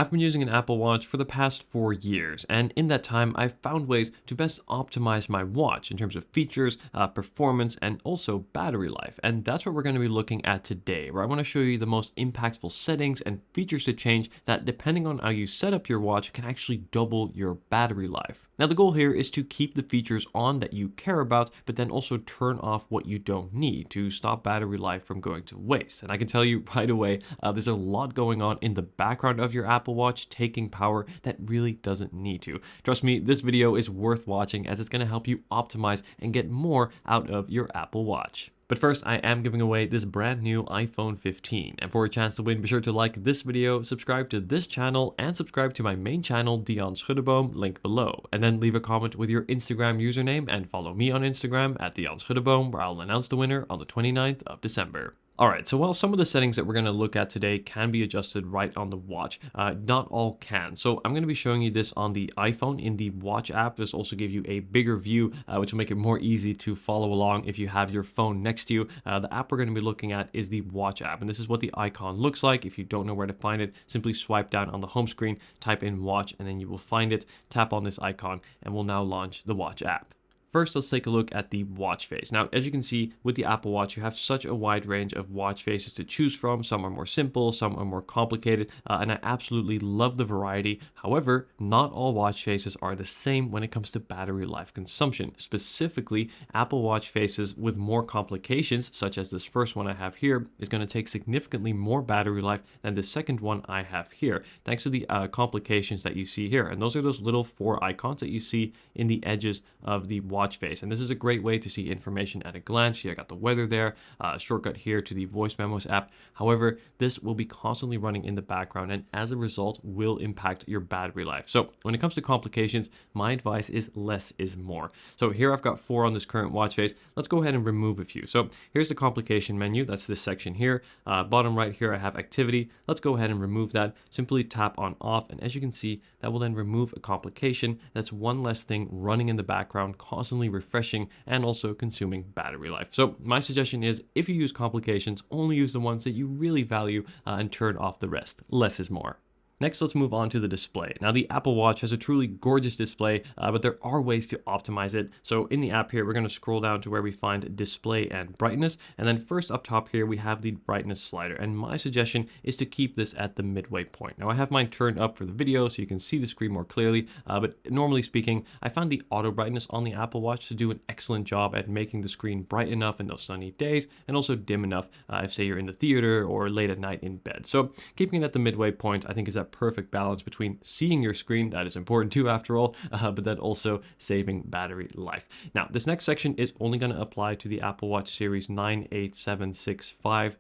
I've been using an Apple Watch for the past 4 years, and in that time, I've found ways to best optimize my watch in terms of features, performance, and also battery life. And that's what we're going to be looking at today, where I want to show you the most impactful settings and features to change that, depending on how you set up your watch, can actually double your battery life. Now, the goal here is to keep the features on that you care about, but then also turn off what you don't need to stop battery life from going to waste. And I can tell you right away, there's a lot going on in the background of your Apple Watch taking power that really doesn't need to. Trust me, this video is worth watching as it's going to help you optimize and get more out of your Apple Watch. But first, I am giving away this brand new iPhone 15. And for a chance to win, be sure to like this video, subscribe to this channel, and subscribe to my main channel, Dion Schuddeboom, link below. And then leave a comment with your Instagram username and follow me on Instagram at Dion Schuddeboom, where I'll announce the winner on the 29th of December. Alright, so while some of the settings that we're going to look at today can be adjusted right on the watch, not all can. So I'm going to be showing you this on the iPhone in the Watch app. This also gives you a bigger view, which will make it more easy to follow along if you have your phone next to you. The app we're going to be looking at is the Watch app, and this is what the icon looks like. If you don't know where to find it, simply swipe down on the home screen, type in Watch, and then you will find it. Tap on this icon, and we'll now launch the Watch app. First, let's take a look at the watch face. Now, as you can see with the Apple Watch, you have such a wide range of watch faces to choose from. Some are more simple, some are more complicated, and I absolutely love the variety. However, not all watch faces are the same when it comes to battery life consumption. Specifically, Apple Watch faces with more complications, such as this first one I have here, is going to take significantly more battery life than the second one I have here, thanks to the complications that you see here. And those are those little 4 icons that you see in the edges of the watch face, and this is a great way to see information at a glance. I got the weather there, shortcut here to the voice memos app. However, this will be constantly running in the background, and as a result will impact your battery life. So when it comes to complications, my advice is less is more. So here I've got 4 on this current watch face. Let's go ahead and remove a few. So here's the complication menu. That's this section here. Bottom right here I have activity. Let's go ahead and remove that. Simply tap on off, and as you can see, that will then remove a complication. That's one less thing running in the background, constantly refreshing and also consuming battery life. So my suggestion is, if you use complications, only use the ones that you really value and turn off the rest. Less is more. Next, let's move on to the display. Now, the Apple Watch has a truly gorgeous display, but there are ways to optimize it. So in the app here, we're going to scroll down to where we find display and brightness. And then first up top here, we have the brightness slider. And my suggestion is to keep this at the midway point. Now, I have mine turned up for the video so you can see the screen more clearly. But normally speaking, I found the auto brightness on the Apple Watch to do an excellent job at making the screen bright enough in those sunny days and also dim enough if, say, you're in the theater or late at night in bed. So keeping it at the midway point, I think, is that perfect balance between seeing your screen, that is important too after all, but then also saving battery life. Now, this next section is only going to apply to the Apple Watch Series 9, 8, 7, 6, 5,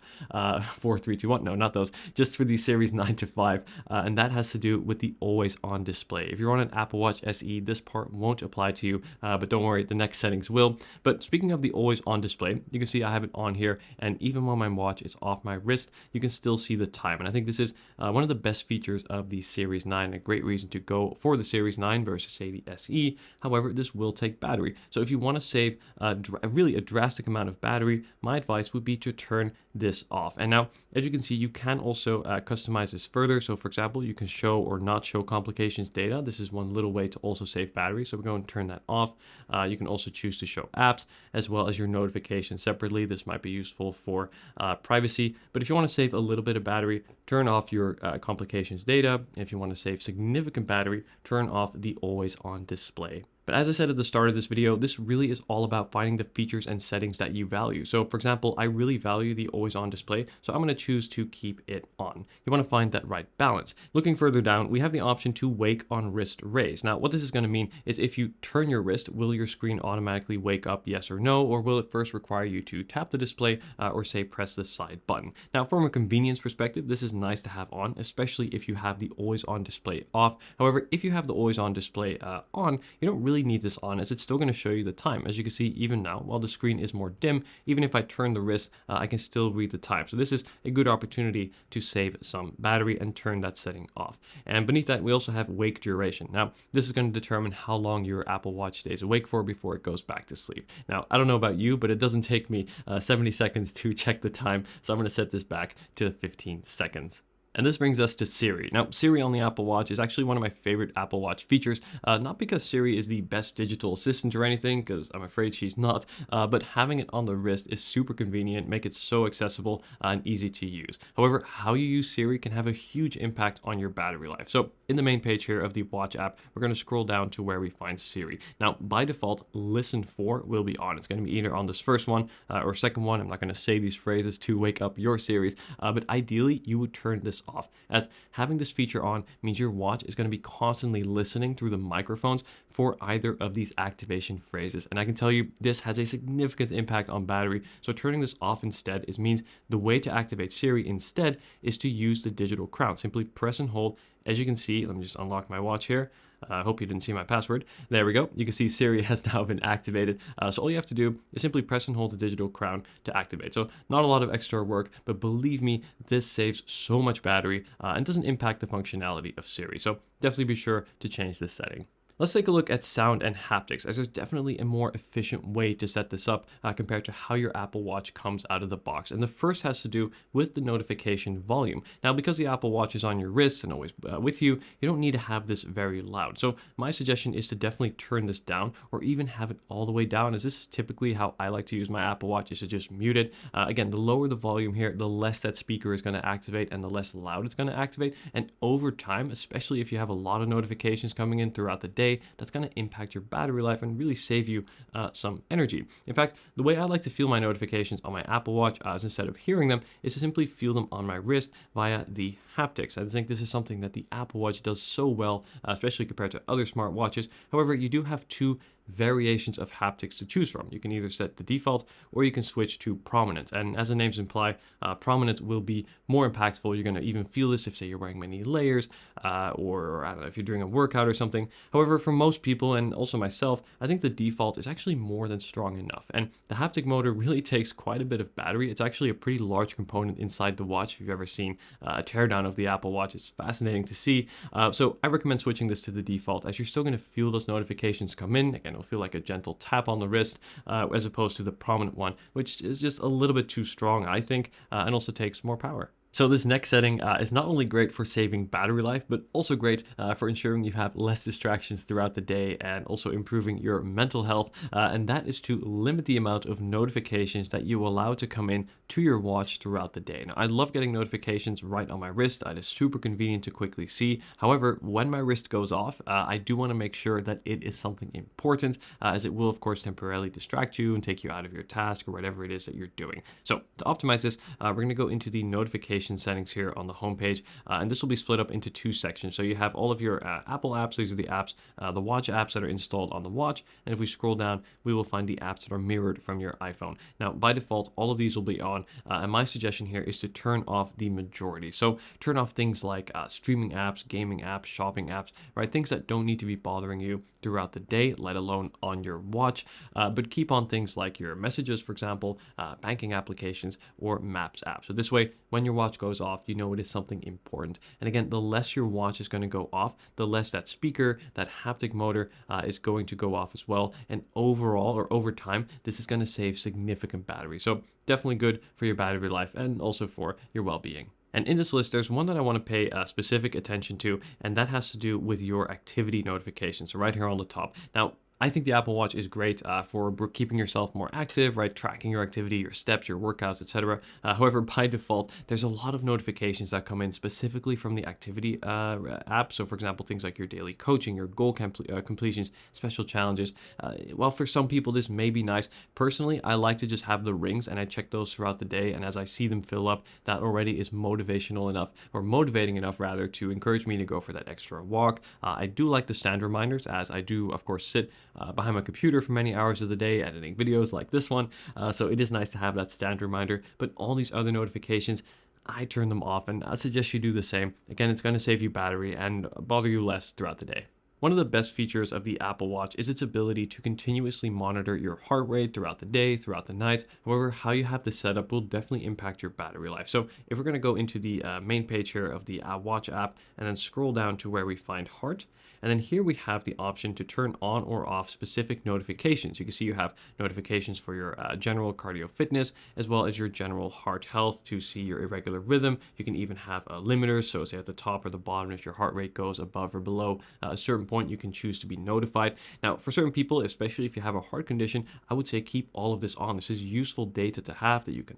4, 3, 2, 1. No, not those. Just for the Series 9 to 5. And that has to do with the always on display. If you're on an Apple Watch SE, this part won't apply to you, but don't worry, the next settings will. But speaking of the always on display, you can see I have it on here, and even when my watch is off my wrist, you can still see the time. And I think this is one of the best features of the Series 9, a great reason to go for the Series 9 versus, say, the SE. However, this will take battery. So if you want to save really a drastic amount of battery, my advice would be to turn this off. And now, as you can see, you can also customize this further. So for example, you can show or not show complications data. This is one little way to also save battery. So we're going to turn that off. You can also choose to show apps as well as your notifications separately. This might be useful for privacy. But if you want to save a little bit of battery, turn off your complications data. If you want to save significant battery, turn off the always on display. But as I said at the start of this video, this really is all about finding the features and settings that you value. So for example, I really value the always on display, so I'm going to choose to keep it on. You want to find that right balance. Looking further down, we have the option to wake on wrist raise. Now, what this is going to mean is if you turn your wrist, will your screen automatically wake up, yes or no, or will it first require you to tap the display or say press the side button? Now, from a convenience perspective, this is nice to have on, especially if you have the always on display off. However, if you have the always on display on, you don't really need this on, as it's still going to show you the time. As you can see, even now, while the screen is more dim, even if I turn the wrist, I can still read the time. So this is a good opportunity to save some battery and turn that setting off. And beneath that, we also have wake duration. Now, this is going to determine how long your Apple Watch stays awake for before it goes back to sleep. Now, I don't know about you, but it doesn't take me 70 seconds to check the time, so I'm going to set this back to 15 seconds. And this brings us to Siri. Now, Siri on the Apple Watch is actually one of my favorite Apple Watch features, not because Siri is the best digital assistant or anything, because I'm afraid she's not, but having it on the wrist is super convenient, make it so accessible and easy to use. However, how you use Siri can have a huge impact on your battery life. So in the main page here of the Watch app, we're going to scroll down to where we find Siri. Now, by default, listen for will be on. It's going to be either on this first one or second one. I'm not going to say these phrases to wake up your Siris, but ideally you would turn this off, as having this feature on means your watch is going to be constantly listening through the microphones for either of these activation phrases. And I can tell you this has a significant impact on battery. So turning this off instead means the way to activate Siri instead is to use the digital crown. Simply press and hold. As you can see, let me just unlock my watch here. I hope you didn't see my password. There we go. You can see Siri has now been activated. So all you have to do is simply press and hold the digital crown to activate. So not a lot of extra work, but believe me, this saves so much battery and doesn't impact the functionality of Siri. So definitely be sure to change this setting. Let's take a look at sound and haptics, as there's definitely a more efficient way to set this up compared to how your Apple Watch comes out of the box. And the first has to do with the notification volume. Now, because the Apple Watch is on your wrist and always with you, you don't need to have this very loud. So my suggestion is to definitely turn this down or even have it all the way down, as this is typically how I like to use my Apple Watch, is to just mute it. Again, the lower the volume here, the less that speaker is going to activate and the less loud it's going to activate. And over time, especially if you have a lot of notifications coming in throughout the day, that's going to impact your battery life and really save you some energy. In fact, the way I like to feel my notifications on my Apple Watch is instead of hearing them, is to simply feel them on my wrist via the haptics. I think this is something that the Apple Watch does so well, especially compared to other smart watches. However, you do have two variations of haptics to choose from. You can either set the default or you can switch to prominence. And as the names imply, prominence will be more impactful. You're going to even feel this if, say, you're wearing many layers or I don't know, if you're doing a workout or something. However, for most people and also myself, I think the default is actually more than strong enough. And the haptic motor really takes quite a bit of battery. It's actually a pretty large component inside the watch. If you've ever seen a teardown of the Apple Watch, it's fascinating to see. So I recommend switching this to the default, as you're still going to feel those notifications come in. Again, it'll feel like a gentle tap on the wrist as opposed to the prominent one, which is just a little bit too strong, I think, and also takes more power. So this next setting is not only great for saving battery life, but also great for ensuring you have less distractions throughout the day and also improving your mental health. And that is to limit the amount of notifications that you allow to come in to your watch throughout the day. Now, I love getting notifications right on my wrist. It is super convenient to quickly see. However, when my wrist goes off, I do want to make sure that it is something important, as it will, of course, temporarily distract you and take you out of your task or whatever it is that you're doing. So to optimize this, we're going to go into the notification settings here on the homepage, and this will be split up into two sections. So you have all of your Apple apps. These are the apps, the watch apps that are installed on the watch, and if we scroll down, we will find the apps that are mirrored from your iPhone. Now, by default, all of these will be on, and my suggestion here is to turn off the majority. So turn off things like streaming apps, gaming apps, shopping apps, right? Things that don't need to be bothering you throughout the day, let alone on your watch, but keep on things like your messages, for example, banking applications, or Maps app. So this way, when your watch goes off, you know it is something important. And again, the less your watch is going to go off, the less that speaker, that haptic motor is going to go off as well. And overall, or over time, this is going to save significant battery. So definitely good for your battery life and also for your well-being. And in this list, there's one that I want to pay specific attention to, and that has to do with your activity notifications. So right here on the top. Now, I think the Apple Watch is great for keeping yourself more active, right? Tracking your activity, your steps, your workouts, etc. However, by default, there's a lot of notifications that come in specifically from the activity app. So for example, things like your daily coaching, your goal completions, special challenges. Well, for some people, this may be nice. Personally, I like to just have the rings and I check those throughout the day. And as I see them fill up, that already is motivational enough, or motivating enough rather, to encourage me to go for that extra walk. I do like the stand reminders, as I do, of course, sit behind my computer for many hours of the day editing videos like this one. So it is nice to have that stand reminder, but all these other notifications, I turn them off, and I suggest you do the same. Again, it's going to save you battery and bother you less throughout the day. One of the best features of the Apple Watch is its ability to continuously monitor your heart rate throughout the day, throughout the night. However, how you have this set up will definitely impact your battery life. So if we're going to go into the main page here of the Watch app and then scroll down to where we find heart, and then here we have the option to turn on or off specific notifications. You can see you have notifications for your general cardio fitness, as well as your general heart health to see your irregular rhythm. You can even have limiters. So say at the top or the bottom, if your heart rate goes above or below a certain point, you can choose to be notified. Now, for certain people, especially if you have a heart condition, I would say keep all of this on. This is useful data to have that you can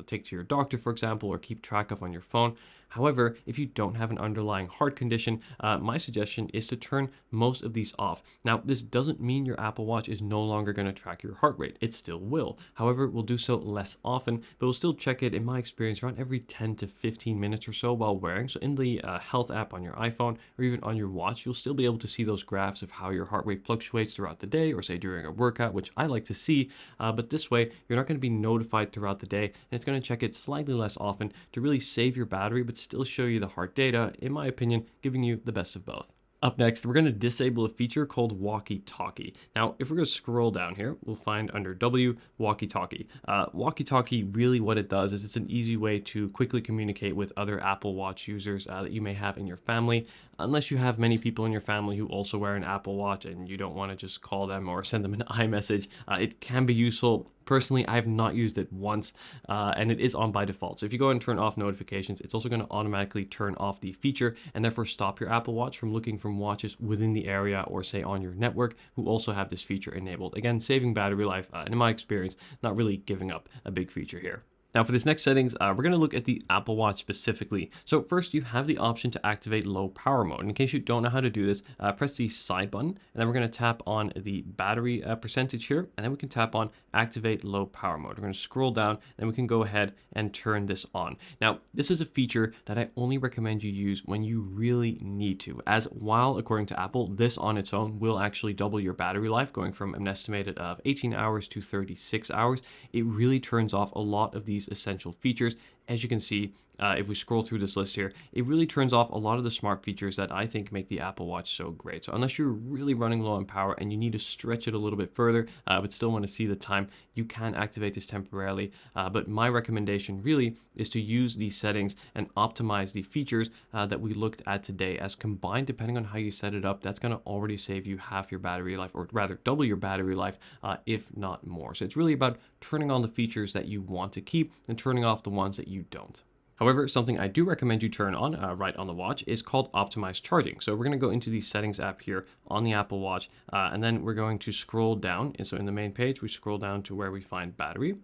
take to your doctor, for example, or keep track of on your phone. However, if you don't have an underlying heart condition, my suggestion is to turn most of these off. Now, this doesn't mean your Apple Watch is no longer going to track your heart rate. It still will. However, it will do so less often, but we'll still check it, in my experience, around every 10 to 15 minutes or so while wearing. So in the health app on your iPhone or even on your watch, you'll still be able to see those graphs of how your heart rate fluctuates throughout the day, or say during a workout, which I like to see. But this way, you're not going to be notified throughout the day, and it's going to check it slightly less often to really save your battery, but still show you the heart data, in my opinion, giving you the best of both. Up next, we're going to disable a feature called WalkieTalkie. Now, if we're going to scroll down here, we'll find under W, WalkieTalkie. WalkieTalkie, really what it does is it's an easy way to quickly communicate with other Apple Watch users that you may have in your family. Unless you have many people in your family who also wear an Apple Watch and you don't want to just call them or send them an iMessage, it can be useful. Personally, I have not used it once, and it is on by default. So if you go and turn off notifications, it's also going to automatically turn off the feature and therefore stop your Apple Watch from looking from watches within the area or say on your network who also have this feature enabled. Again, saving battery life, and in my experience, not really giving up a big feature here. Now for this next settings, we're going to look at the Apple Watch specifically. So first, you have the option to activate low power mode. In case you don't know how to do this, press the side button, and then we're going to tap on the battery percentage here, and then we can tap on activate low power mode. We're going to scroll down, and then we can go ahead and turn this on. Now, this is a feature that I only recommend you use when you really need to, as while, according to Apple, this on its own will actually double your battery life, going from an estimated of 18 hours to 36 hours. It really turns off a lot of these essential features. As you can see, if we scroll through this list here, it really turns off a lot of the smart features that I think make the Apple Watch so great. So unless you're really running low on power and you need to stretch it a little bit further, but still want to see the time, you can activate this temporarily. But my recommendation really is to use these settings and optimize the features that we looked at today, as combined, depending on how you set it up, that's going to already save you half your battery life, or rather double your battery life, if not more. So it's really about turning on the features that you want to keep and turning off the ones that you don't. However, something I do recommend you turn on right on the watch is called Optimized Charging. So we're going to go into the settings app here on the Apple Watch, and then we're going to scroll down. And so in the main page, we scroll down to where we find battery.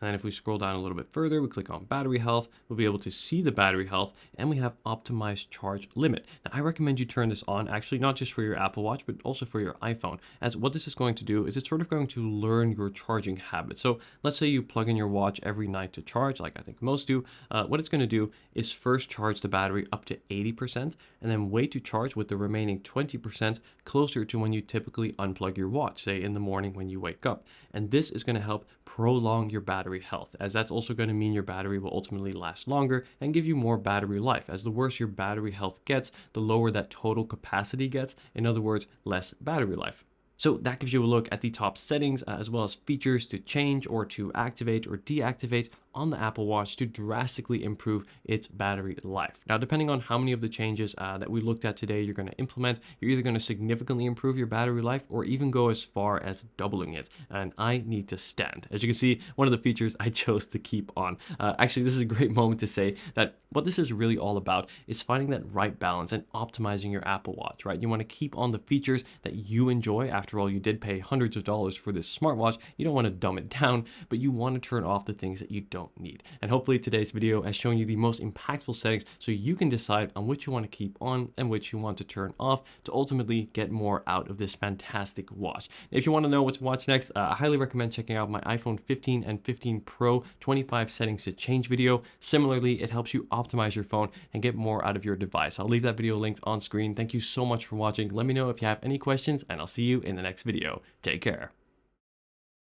And then if we scroll down a little bit further, we click on battery health, we'll be able to see the battery health, and we have optimized charge limit. Now, I recommend you turn this on, actually, not just for your Apple Watch, but also for your iPhone, as what this is going to do is it's sort of going to learn your charging habits. So let's say you plug in your watch every night to charge, like I think most do. What it's going to do is first charge the battery up to 80%, and then wait to charge with the remaining 20% closer to when you typically unplug your watch, say in the morning when you wake up. And this is going to help prolong your battery health, as that's also going to mean your battery will ultimately last longer and give you more battery life, as the worse your battery health gets, the lower that total capacity gets. In other words, less battery life. So that gives you a look at the top settings, as well as features to change or to activate or deactivate on the Apple Watch to drastically improve its battery life. Now, depending on how many of the changes that we looked at today you're going to implement, you're either going to significantly improve your battery life or even go as far as doubling it. And I need to stand. As you can see, one of the features I chose to keep on. Actually, this is a great moment to say that what this is really all about is finding that right balance and optimizing your Apple Watch, right? You want to keep on the features that you enjoy. After all, you did pay hundreds of dollars for this smartwatch. You don't want to dumb it down, but you want to turn off the things that you don't need. And hopefully today's video has shown you the most impactful settings so you can decide on which you want to keep on and which you want to turn off to ultimately get more out of this fantastic watch. If you want to know what to watch next, I highly recommend checking out my iPhone 15 and 15 Pro 25 settings to change video. Similarly, it helps you optimize your phone and get more out of your device. I'll leave that video linked on screen. Thank you so much for watching. Let me know if you have any questions, and I'll see you in the next video. Take care.